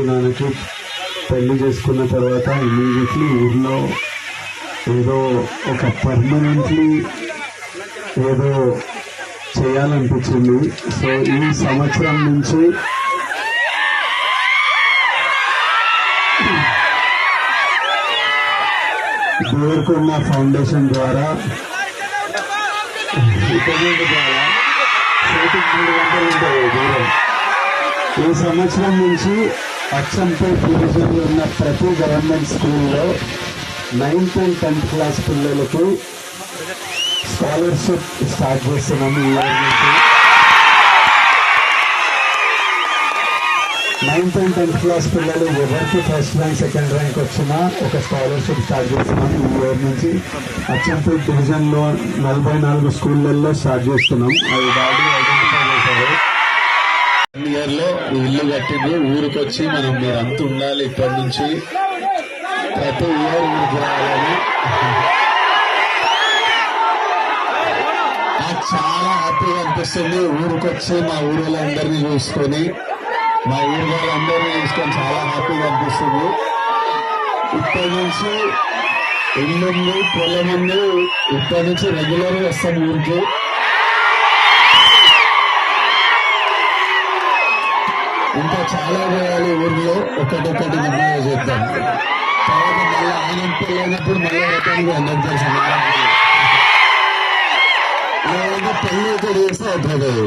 నాన్నకి పెళ్లి చేసుకున్న తర్వాత ఇమీడియట్లీ ఊర్లో ఏదో ఒక పర్మనెంట్లీ ఏదో చేయాలనిపించింది. సో ఈ సంవత్సరం నుంచి దేవరకొండ ఫౌండేషన్ ద్వారా ఈ సంవత్సరం నుంచి అచ్చంపేట్ డివిజన్లో ఉన్న ప్రతి గవర్నమెంట్ స్కూల్లో 9th and 10th క్లాస్ పిల్లలకి స్కాలర్షిప్ స్టార్ట్ చేస్తున్నాము. ఈ ఇయర్ నుంచి 9th and 10th క్లాస్ పిల్లలు ఎవరికి ఫస్ట్ ర్యాంక్ సెకండ్ ర్యాంక్ వచ్చినా ఒక స్కాలర్షిప్ స్టార్ట్ చేస్తున్నాము. ఈ ఇయర్ నుంచి అచ్చంపేట్ డివిజన్లో 44 స్కూళ్ళల్లో స్టార్ట్ చేస్తున్నాం. అవి డాడీ ఐడెంటిఫై చేశారు. ఇయర్ లో ఇల్లు కట్టింది. ఊరికి వచ్చి మనం మీరంతా ఉండాలి. ఇప్పటి నుంచి ప్రతి ఇయర్ ఊరికి రావాలని నాకు చాలా హ్యాపీగా అనిపిస్తుంది. ఊరికి వచ్చి మా ఊళ్ళందరినీ చూసుకొని మా ఊరి వాళ్ళందరినీ చూసుకొని చాలా హ్యాపీగా అనిపిస్తుంది. ఇప్పటి నుంచి ఇల్లుంది, పొలం ఉంది. ఇప్పటి నుంచి రెగ్యులర్ గా వస్తాం ఊరికి. ఇంకా చాలా చేయాలి ఊర్లో. ఒకటొకటి నిర్ణయం చేద్దాం. తర్వాత మళ్ళీ ఆనంద పెళ్ళైనప్పుడు మళ్ళీ రకానికి అందరికి తెలుసు. లేదంటే పెళ్లి ఇక్కడ చేస్తే అయిపోతుంది.